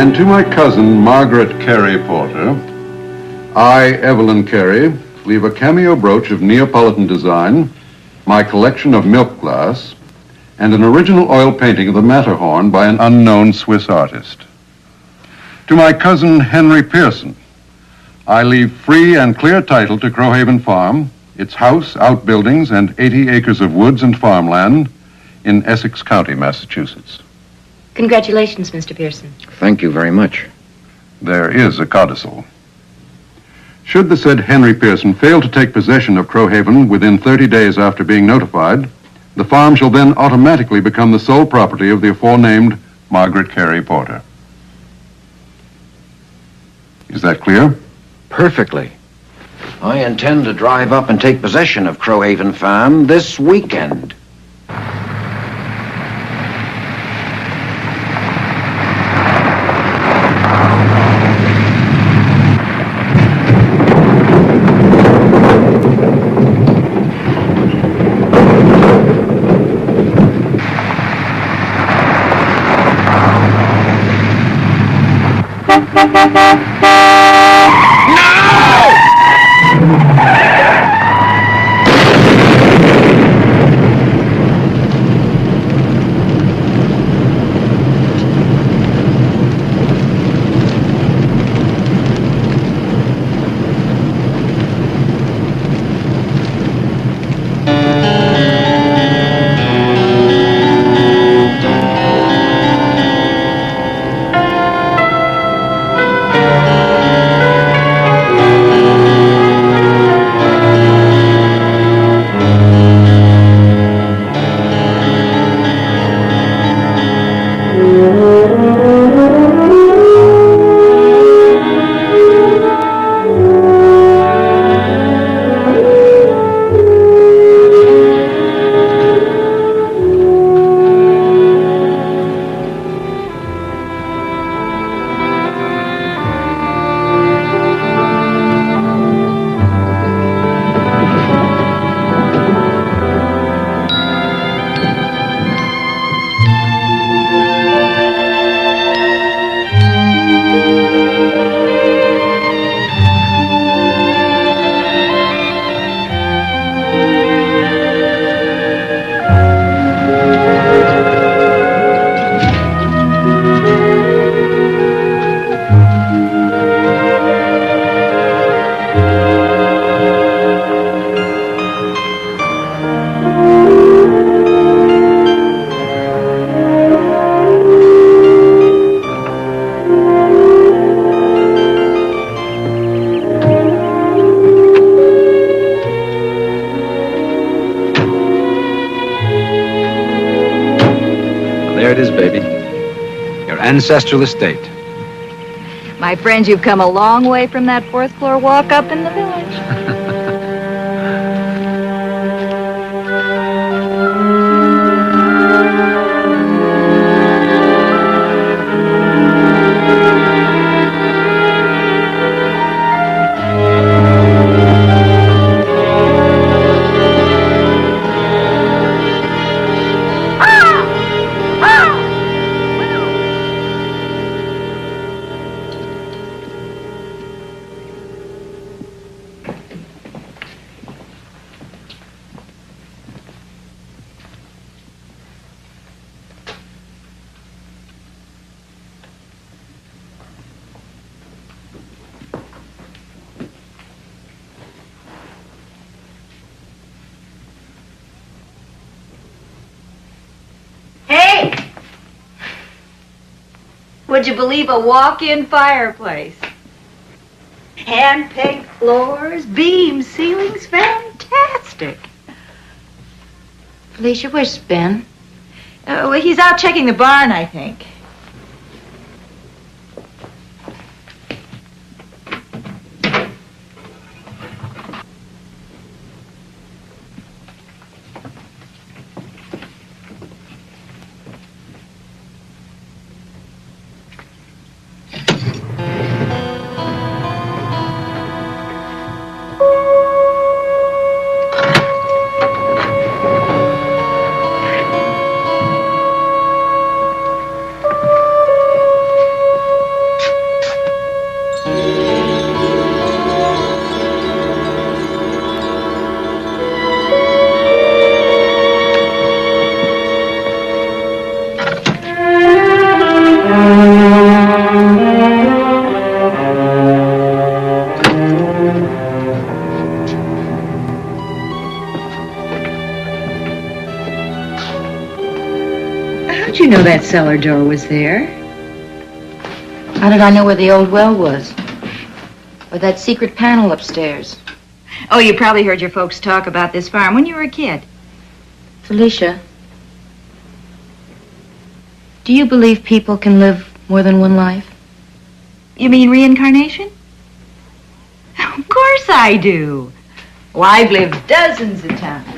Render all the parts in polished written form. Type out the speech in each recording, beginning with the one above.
And to my cousin, Margaret Carey Porter, I, Evelyn Carey, leave a cameo brooch of Neapolitan design, my collection of milk glass, and an original oil painting of the Matterhorn by an unknown Swiss artist. To my cousin, Henry Pearson, I leave free and clear title to Crowhaven Farm, its house, outbuildings, and 80 acres of woods and farmland in Essex County, Massachusetts. Congratulations, Mr. Pearson. Thank you very much. There is a codicil. Should the said Henry Pearson fail to take possession of Crowhaven within 30 days after being notified, the farm shall then automatically become the sole property of the aforenamed Margaret Carey Porter. Is that clear? Perfectly. I intend to drive up and take possession of Crowhaven Farm this weekend. There it is, baby. Your ancestral estate. My friends, you've come a long way from that fourth floor walk up in the village. Would you believe a walk-in fireplace? Hand-paint floors, beams, ceilings, fantastic. Felicia, where's Ben? Well, he's out checking the barn, I think. you know that cellar door was there? How did I know where the old well was? Or that secret panel upstairs? Oh, you probably heard your folks talk about this farm when you were a kid. Felicia, do you believe people can live more than one life? You mean reincarnation? Of course I do. Oh, I've lived dozens of times.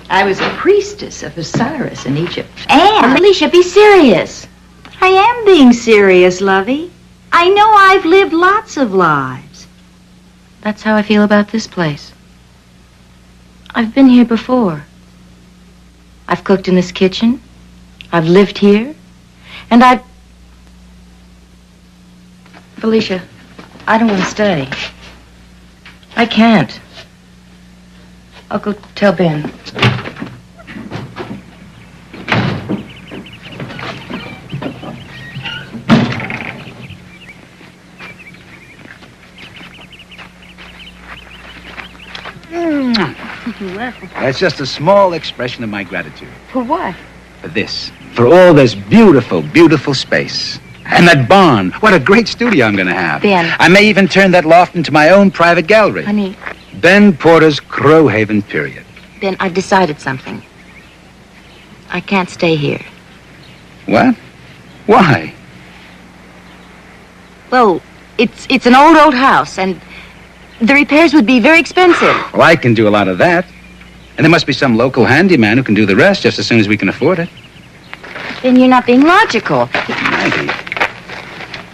I was a priestess of Osiris in Egypt. And Felicia, be serious. I am being serious, Lovey. I know I've lived lots of lives. That's how I feel about this place. I've been here before. I've cooked in this kitchen. I've lived here. And Felicia, I don't want to stay. I can't. I'll go tell Ben. That's just a small expression of my gratitude. For what? For this. For all this beautiful, beautiful space. And that barn. What a great studio I'm going to have. Ben. I may even turn that loft into my own private gallery. Honey. Ben Porter's Crowhaven period. Ben, I've decided something. I can't stay here. What? Why? Well, it's an old house, and the repairs would be very expensive. Well, I can do a lot of that. And there must be some local handyman who can do the rest just as soon as we can afford it. Then you're not being logical. Maggie.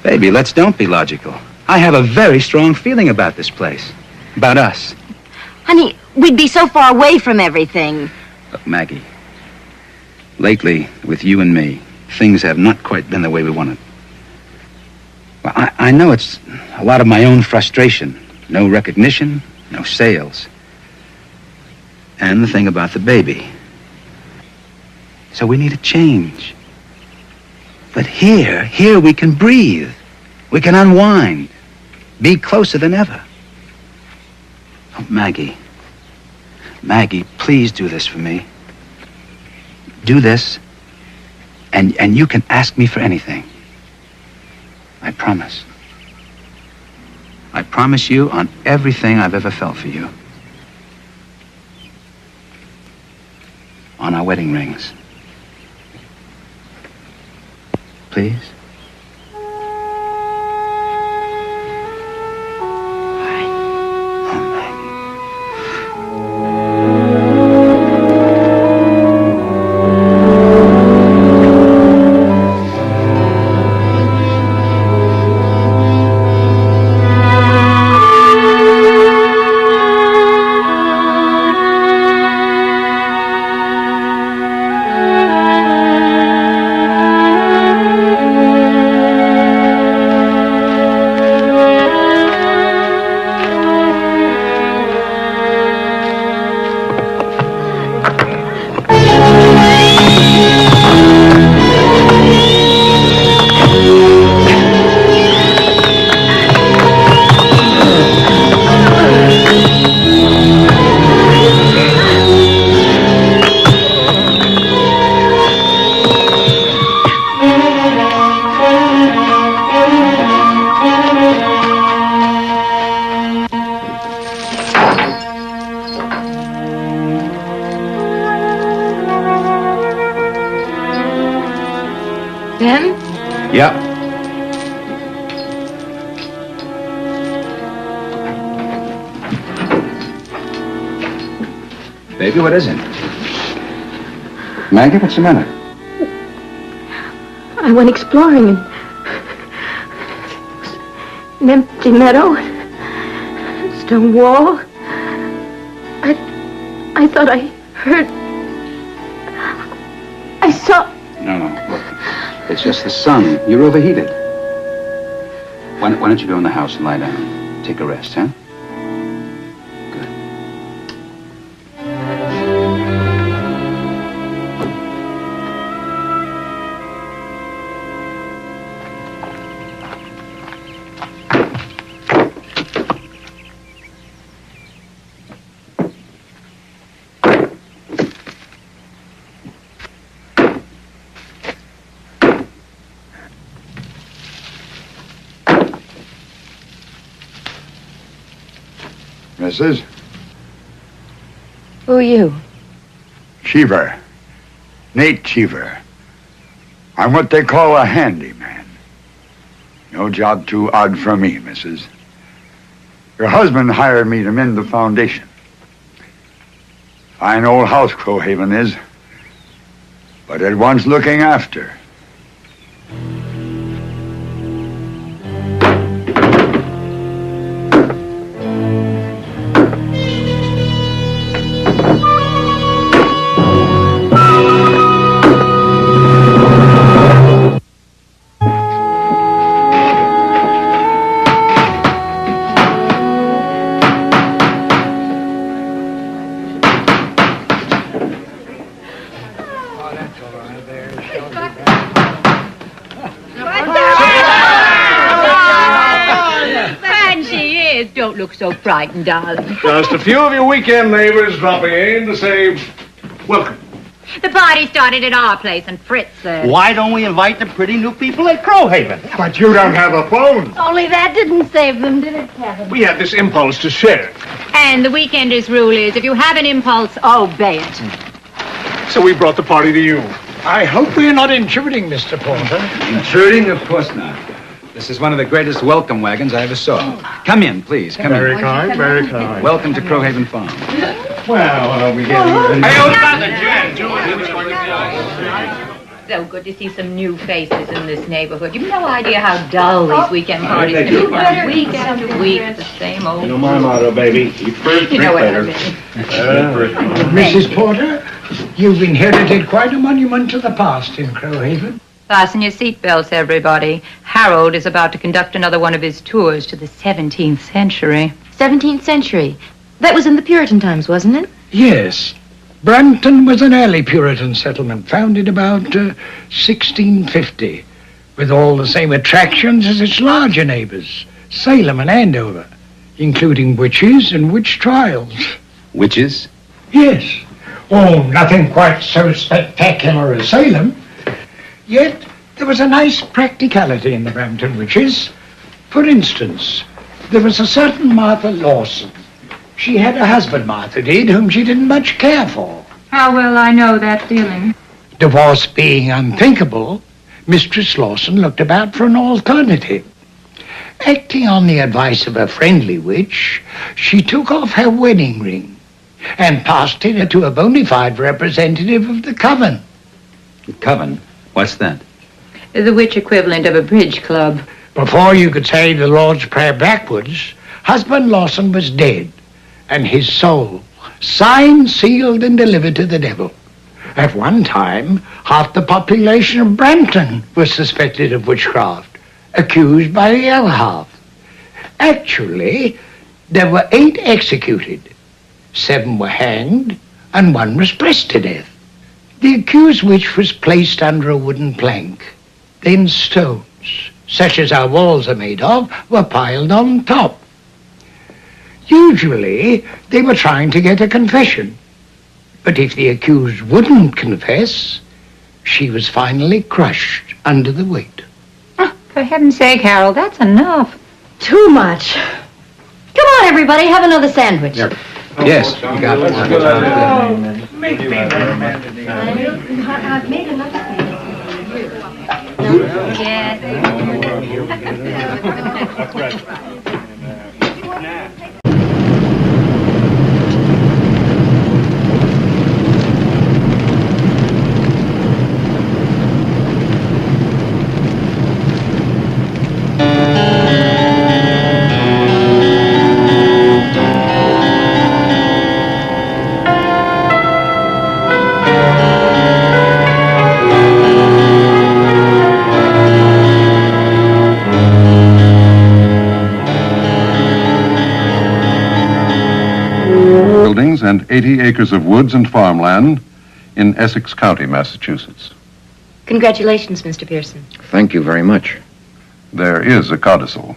Baby, don't be logical. I have a very strong feeling about this place. About us. Honey, we'd be so far away from everything. Look, Maggie. Lately, with you and me, things have not quite been the way we wanted. Well, I know it's a lot of my own frustration. No recognition, no sales. And the thing about the baby. So we need a change. But here we can breathe. We can unwind. Be closer than ever. Oh, Maggie. Maggie, please do this for me. Do this, and you can ask me for anything. I promise. I promise you on everything I've ever felt for you. On our wedding rings. Please? Ben? Yeah. Baby, what is it? Maggie, what's the matter? I went exploring in an empty meadow, stone wall. I thought I heard. I saw. No, look. It's just the sun. You're overheated. Why don't you go in the house and lie down? Take a rest, huh? Good. Mrs. Who are you? Cheever. Nate Cheever. I'm what they call a handyman. No job too odd for me, Mrs. Your husband hired me to mend the foundation. Fine old house Crowhaven is, but it wants looking after. Don't look so frightened, darling. Just a few of your weekend neighbors dropping in to say welcome. The party started at our place, and Fritz said... Why don't we invite the pretty new people at Crowhaven? But you don't have a phone. Only that didn't save them, did it, Kevin? We had this impulse to share. And the weekender's rule is, if you have an impulse, obey it. So we brought the party to you. I hope we're not intruding, Mr. Porter. Intruding? Of course not. This is one of the greatest welcome wagons I ever saw. Come in, please. Come Very in. kind, very kind. Welcome to Crowhaven Farm. Well, are we getting ready? Hey, hold on the So good to see some new faces in this neighborhood. You've no idea how dull these weekend parties can become. Week after week, the same old... You know my motto, baby. Eat first, You drink know what I later. mean. Mrs. Porter, you've inherited quite a monument to the past in Crowhaven. Fasten your seatbelts, everybody. Harold is about to conduct another one of his tours to the 17th century. 17th century. That was in the Puritan times, wasn't it? Yes. Brampton was an early Puritan settlement, founded about 1650, with all the same attractions as its larger neighbors, Salem and Andover, including witches and witch trials. Witches? Yes. Oh, nothing quite so spectacular as Salem. Yet, there was a nice practicality in the Brampton witches. For instance, there was a certain Martha Lawson. She had a husband, Martha did, whom she didn't much care for. How well I know that feeling. Divorce being unthinkable, Mistress Lawson looked about for an alternative. Acting on the advice of a friendly witch, she took off her wedding ring and passed it to a bona fide representative of the coven. Coven? What's that? The witch equivalent of a bridge club. Before you could say the Lord's Prayer backwards, husband Lawson was dead, and his soul signed, sealed, and delivered to the devil. At one time, half the population of Brampton was suspected of witchcraft, accused by the other half. Actually, there were 8 executed, 7 were hanged, and 1 was pressed to death. The accused witch was placed under a wooden plank. Then stones, such as our walls are made of, were piled on top. Usually, they were trying to get a confession. But if the accused wouldn't confess, she was finally crushed under the weight. Oh, for heaven's sake, Harold, that's enough. Too much. Come on, everybody, have another sandwich. Yep. Yes, we got it. Make me I've made enough for buildings and 80 acres of woods and farmland in Essex County, Massachusetts. Congratulations, Mr. Pearson. Thank you very much. There is a codicil.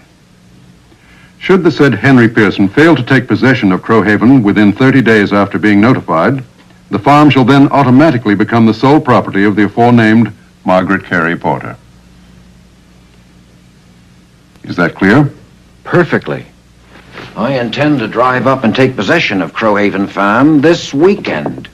Should the said Henry Pearson fail to take possession of Crowhaven within 30 days after being notified, the farm shall then automatically become the sole property of the aforenamed Margaret Carey Porter. Is that clear? Perfectly. I intend to drive up and take possession of Crowhaven Farm this weekend.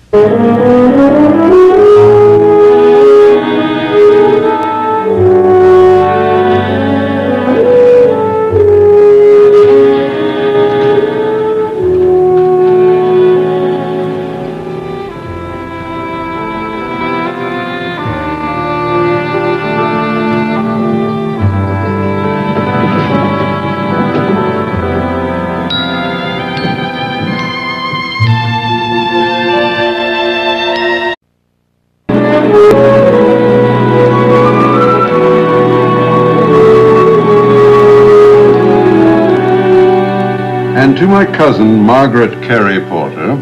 And to my cousin, Margaret Carey Porter,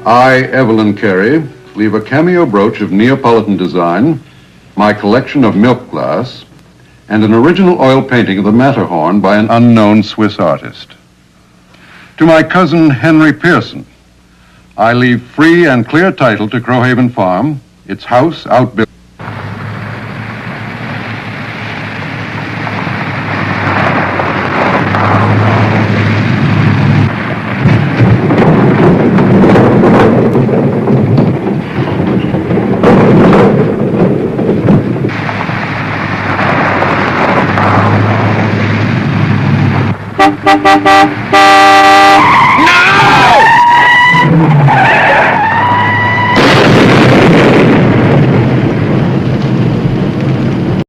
I, Evelyn Carey, leave a cameo brooch of Neapolitan design, my collection of milk glass, and an original oil painting of the Matterhorn by an unknown Swiss artist. To my cousin, Henry Pearson, I leave free and clear title to Crowhaven Farm, its house, outbuilding. Thank you.